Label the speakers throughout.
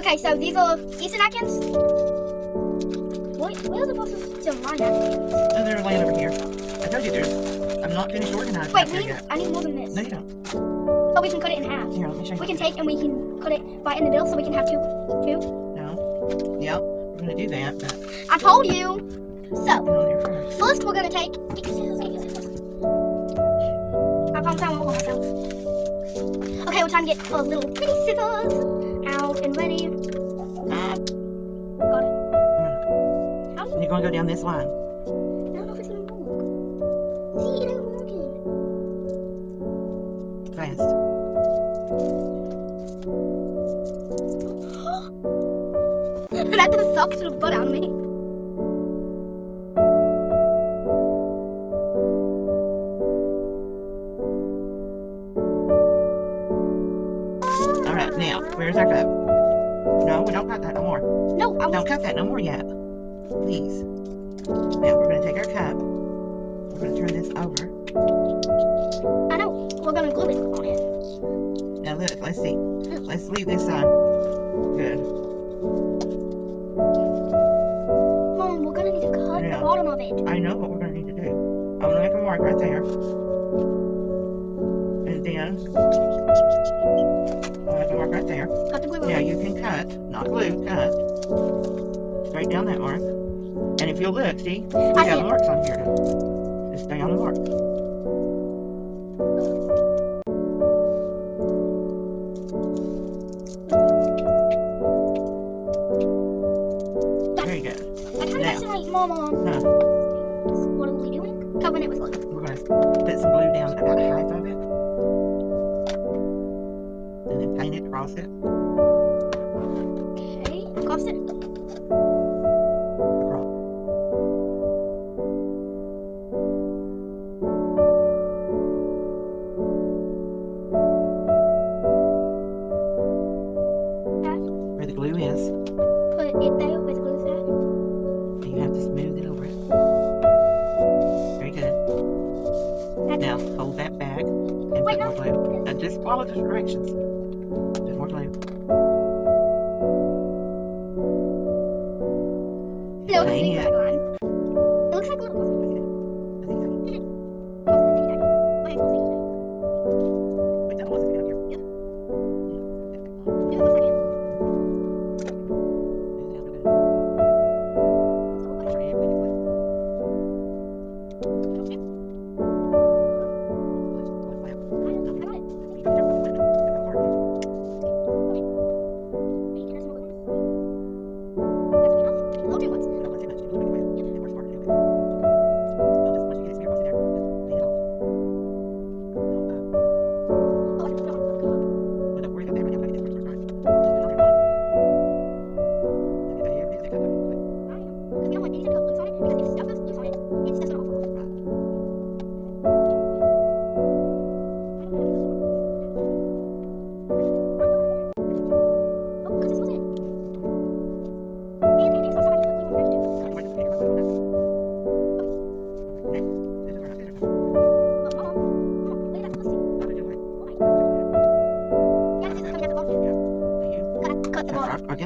Speaker 1: Okay, so these are Easter napkins. Where are the boxes to my napkins?
Speaker 2: Oh, they're laying over here. I told you I'm not finished organizing.
Speaker 1: Wait, I need more than this.
Speaker 2: No, you don't.
Speaker 1: Oh, we can cut it in half.
Speaker 2: Here, let me show you.
Speaker 1: We can take and we can cut it right in the middle so we can have two.
Speaker 2: No. Yeah, we're going to do that, but...
Speaker 1: I told you. So,
Speaker 2: first
Speaker 1: we're going to take... Get your scissors. I promise I won't hold myself. Okay, we're trying to get a little mini scissors out and ready. Got it.
Speaker 2: You're going to go down this line.
Speaker 1: I don't know if it's going to work. See, it ain't working.
Speaker 2: Fast.
Speaker 1: That just sucks the butt out of me.
Speaker 2: Alright, now, where's our cup? No, we don't cut that no more.
Speaker 1: No,
Speaker 2: don't cut that no more yet. Please. Now, we're going to take our cup. We're going to turn this over.
Speaker 1: I know. We're going to glue it on it.
Speaker 2: Now, look, let's see. Let's leave this side. Good.
Speaker 1: Mom, we're going to need to cut the bottom of it.
Speaker 2: I know what we're going to need to do. I'm going to make a mark right there. And then, I'll make a mark right there.
Speaker 1: Cut the glue.
Speaker 2: Now, you can cut, not glue, cut. Straight down that mark. And if you'll look, see, we got marks on here. Just stay on the mark. Very good.
Speaker 1: I kind of got some like Mama.
Speaker 2: No.
Speaker 1: What are we doing? Covering it with glue.
Speaker 2: We're going to put some glue down about half of it. And then paint it across it.
Speaker 1: Okay, across it.
Speaker 2: Where the glue is.
Speaker 1: Put it there with glue there.
Speaker 2: And you have to smooth it over it. Very good. Now hold that back and put more glue. And just follow the directions. Put more glue.
Speaker 1: No, paint it. It looks like a little puzzle.
Speaker 2: Wait, that wasn't up here.
Speaker 1: Yeah.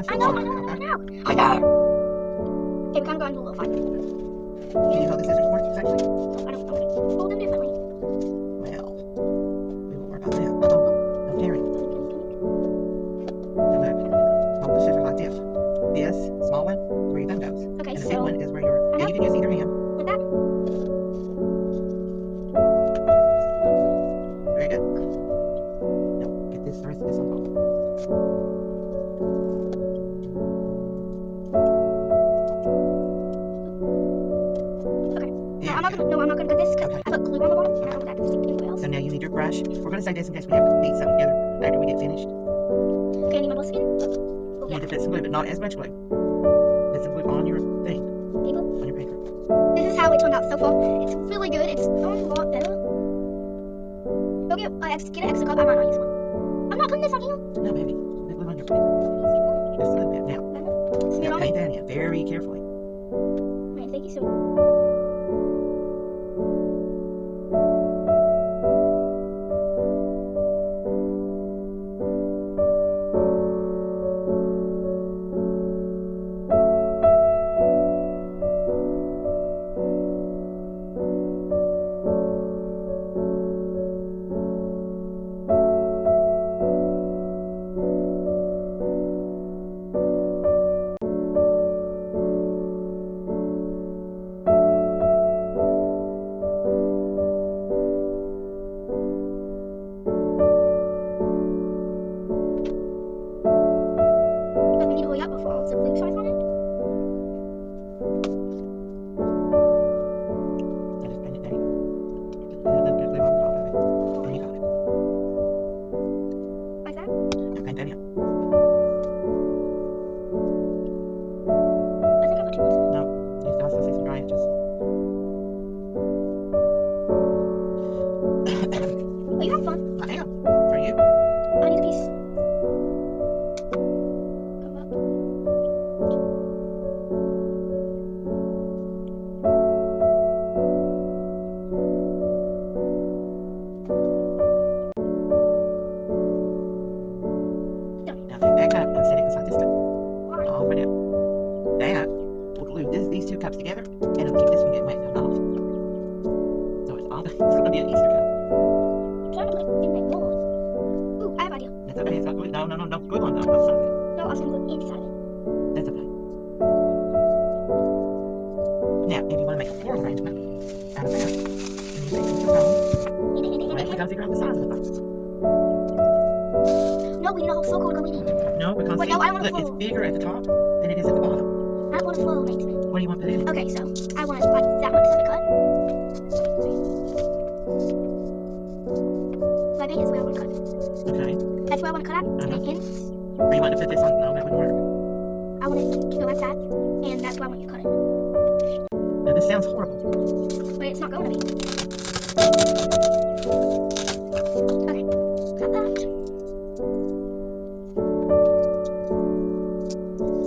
Speaker 2: I know.
Speaker 1: Okay, we kind of got into a little fight.
Speaker 2: Can you hold the scissors more exactly?
Speaker 1: I don't know. Hold them differently.
Speaker 2: Well, we will work on that. Uh-oh. No tearing. Now look. Hold the scissors like this. This small one is where your thumb goes.
Speaker 1: Okay,
Speaker 2: and the
Speaker 1: so...
Speaker 2: big one is where your... And you can use either hand.
Speaker 1: Like that?
Speaker 2: Very good. Now, get this, the rest of this on top.
Speaker 1: I'm not gonna cut this because I put glue on the bottom and I don't want that to stick anywhere else.
Speaker 2: So now you need your brush. We're going to say this in case we have to beat something together after we get finished.
Speaker 1: Okay, I need my blue skin. Oh,
Speaker 2: you need to put some glue, but not as much glue. Put some glue on your thing.
Speaker 1: Paper?
Speaker 2: On your paper.
Speaker 1: This is how it turned out so far. It's really good. It's going a lot better. Go get an extra cup. I might not use one. I'm not putting this on you.
Speaker 2: No, baby. Put glue on your paper. Just a little bit. Now paint that in very carefully.
Speaker 1: Man, thank you so much. Are you having fun?
Speaker 2: I am. Are you?
Speaker 1: I need a piece. Come up.
Speaker 2: Now take that cup and set it beside this cup.
Speaker 1: Alright.
Speaker 2: All right now. That will glue these two cups together, and it'll keep this from getting wet until not. So it's going to be an Easter cup.
Speaker 1: I'm trying to put it in my bowl. Ooh, I have an idea.
Speaker 2: That's okay. It's not glue. No, don't glue on the outside of it.
Speaker 1: No, I was gonna put it inside it.
Speaker 2: That's okay. Now, if you want to make a floral arrangement out of that, then you take your phone. Well, we got to figure out the size of the phone.
Speaker 1: No, we need a whole circle to go in it.
Speaker 2: No, because
Speaker 1: Wait,
Speaker 2: see,
Speaker 1: no, I want a
Speaker 2: look, it's
Speaker 1: floral.
Speaker 2: bigger at the top than it is at the bottom.
Speaker 1: I want a floral arrangement.
Speaker 2: What do you want to put in it?
Speaker 1: Okay, so I want like that much of a cut. So I think that's where I want to cut.
Speaker 2: Okay.
Speaker 1: That's where I want to cut at. And it ends.
Speaker 2: Or you want to put this on? No, that wouldn't work.
Speaker 1: I want it to go like that. And that's where I want you to cut it.
Speaker 2: Now, this sounds horrible.
Speaker 1: But it's not going to be. Okay, cut that.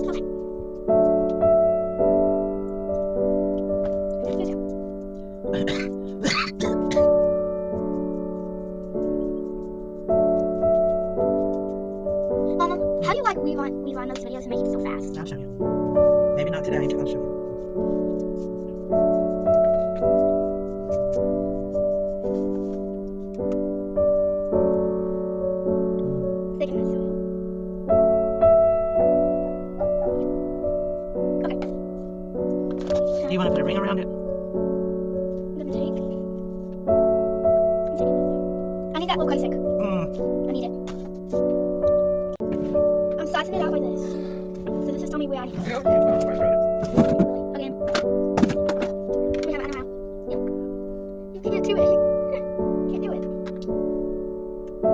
Speaker 1: Okay. Here we go. Mama, how do you like rerun those videos and make it so fast?
Speaker 2: I'll show you. Maybe not today, but I'll show you.
Speaker 1: Thicken this oil. Okay.
Speaker 2: Do you want to put a ring around it?
Speaker 1: I'm gonna take. I'm taking this. I need that little cutty stick. I need it. I'm slicing it out by this. So this is telling me where I need it. Again. We have it in our mouth. You can't do it. Can't do it. Oh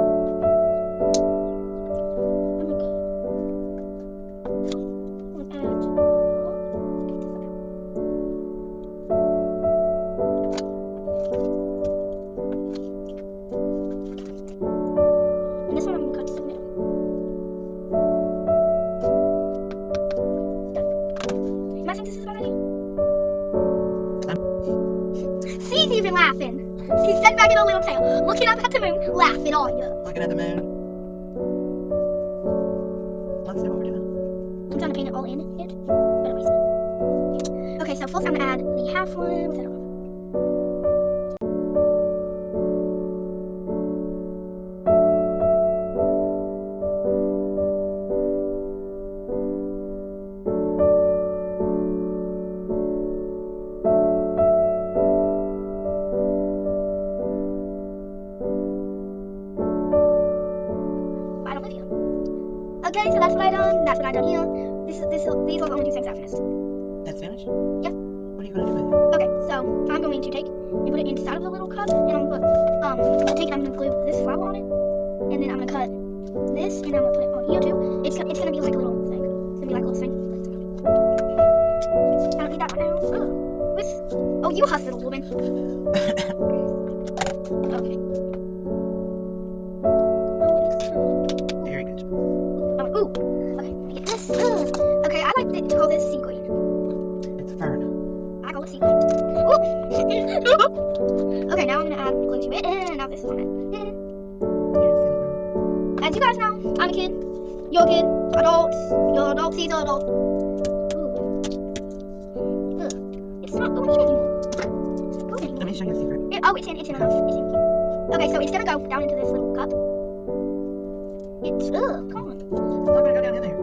Speaker 1: my god. I'm gonna add and this one I'm gonna cut to the middle. Am I saying this is already? See, he's even laughing. He's sitting back in a little tail, looking up at the moon, laughing on you.
Speaker 2: Looking at the moon. Let's see what we're doing.
Speaker 1: I'm trying to paint it all in it, but anyway. Okay, so first I'm gonna add the half one. What's that on? I don't live here. Okay, so that's what I done. That's what I done here. These are the only two things I finished.
Speaker 2: That's finished?
Speaker 1: Yeah.
Speaker 2: What are you going to do with it?
Speaker 1: Okay, so I'm going to take and put it inside of the little cup, and I'm gonna glue this flower on it, and then I'm gonna cut this, and I'm gonna put it on here too. It's gonna be like a little thing. It's gonna be like a little thing. I don't need that right now. Ugh. Oh, you hustle, woman. Okay.
Speaker 2: Very good.
Speaker 1: Ooh. Okay, let me get this. Okay, I like to call this sea green.
Speaker 2: It's a fern.
Speaker 1: I call it sea green. Okay, now I'm gonna add glue to it, and now this is on it. As you guys know, I'm a kid. You're a kid. Adults. You're adults. He's an adult. Ooh. Ugh. It's not going in anymore. It's not going anymore.
Speaker 2: Let me show you a secret.
Speaker 1: It's in enough. It's in here. Okay, so it's gonna go down into this little cup. Come on.
Speaker 2: It's not going to go down in there.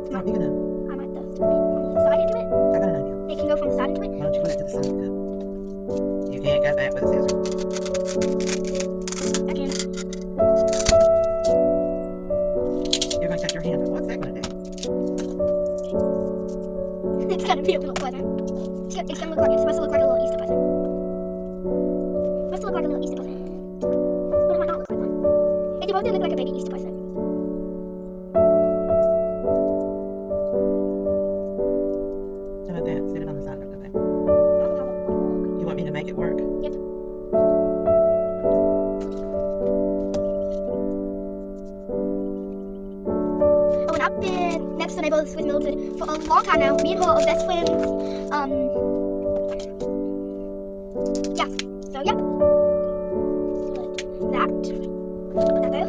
Speaker 2: It's not big enough.
Speaker 1: I might just put it from the side into it.
Speaker 2: I got an idea.
Speaker 1: It can go from the side into it.
Speaker 2: Why don't you put it to the side of the cup? You can't cut that with a scissor.
Speaker 1: I can.
Speaker 2: You're going to cut your hand. What's that going to do?
Speaker 1: It's gonna be a little present. It's gonna look like, it's supposed to look like a little Easter present. It's supposed to look like a little Easter present. But it might not look like one. It's supposed to look like a baby Easter present.
Speaker 2: How about that? Sit it on the side of the cup.
Speaker 1: I don't know how it would work.
Speaker 2: You want me to make it work?
Speaker 1: Yep. was with Mildred for a long time now. Me and her are best friends. Yeah. So yep. That. Put that there.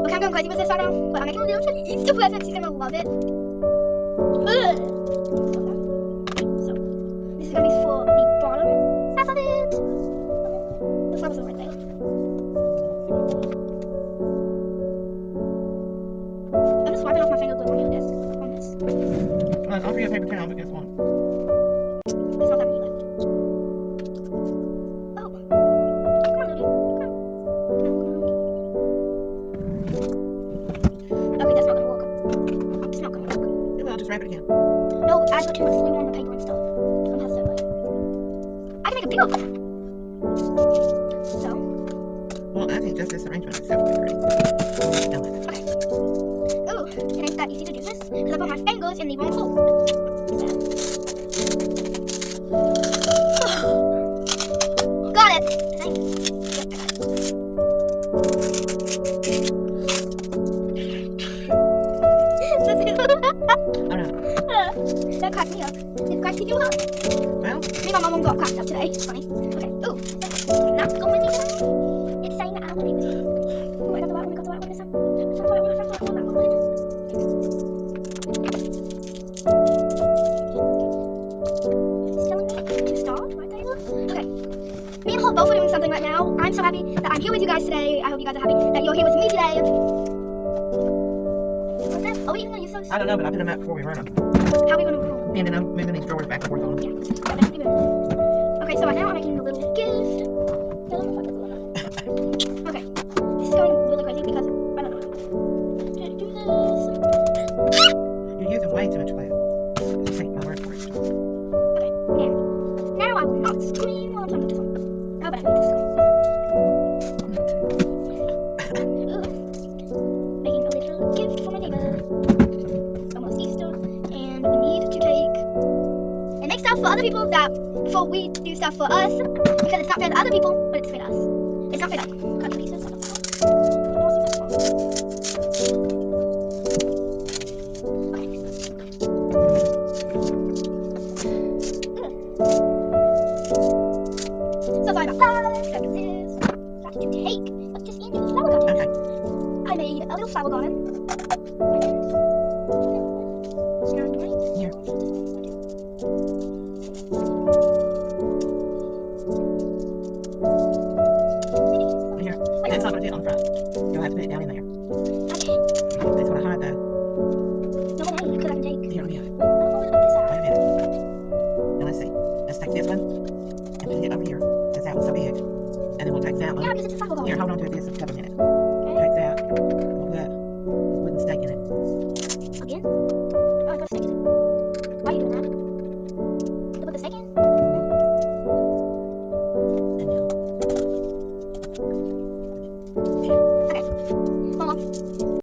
Speaker 1: Okay, I'm going crazy with this right now, but I'm making a little Easter present. She's gonna love it. Ugh. So this is gonna be for the bottom half of it. The flowers are right there. I'm just wiping off my finger glue on your desk on this.
Speaker 2: Well, don't forget paper towel, but guess what?
Speaker 1: There's not that many left. Oh. Come on, Lulu. Come on. Okay, that's not gonna work. It's not gonna work.
Speaker 2: Well, just wrap it again.
Speaker 1: No, I put too much glue on the paper and stuff. I'm have so much. I can make a bigger one. So.
Speaker 2: Well, I think just this arrangement is definitely pretty.
Speaker 1: Okay. Ooh, it ain't that easy to do this because I put my fingers in the wrong hole. Got it. I think. Yep, I got it. That cracked me up. Did it crack you up?
Speaker 2: Well,
Speaker 1: Me and my mom got cracked up today. It's funny. Okay. Ooh. Not going to It's saying that I want to be with you. Oh, I got the right one. I got the right one this time. I got the right one. I got the right one. It's telling me to start right there. Okay. Me and Holt both are doing something right now. I'm so happy that I'm here with you guys today. I hope you guys are happy that you're here with me today. What's that? Are we even going to use those?
Speaker 2: I don't know, but I put them out before we run them.
Speaker 1: How are we going to roll them?
Speaker 2: And then I'm moving these drawers back and forth on them.
Speaker 1: Yeah, definitely move. Okay, so right now I'm making a little gift. Okay, this is going really crazy because I don't know how to do this.
Speaker 2: You're using way too much glue. Just take my word for it.
Speaker 1: Okay, now I will not scream while I'm talking to this one. How about I make this scream? Making a little gift for my neighbor. It's almost Easter, and we need to take and make stuff for other people that before we do stuff for us because it's not fair to other people, but it's fair to us. It's not fair to cut the pieces. I don't know. So sorry about that. Back to this. Back to take. Let's just into the flower garden.
Speaker 2: Okay.
Speaker 1: I made a little flower garden.
Speaker 2: Here. Here. That's not going to fit on the front. You'll have to put it down in there.
Speaker 1: Okay.
Speaker 2: That's going to hide the...
Speaker 1: No, because I can take.
Speaker 2: Here, let me have it.
Speaker 1: I don't know where to put this at.
Speaker 2: Wait a minute. Now let's see. Let's take this one and put it over here because that one's so big. And then we'll take that one.
Speaker 1: Yeah, because it's a flower garden.
Speaker 2: Here, hold on to this for a couple minutes.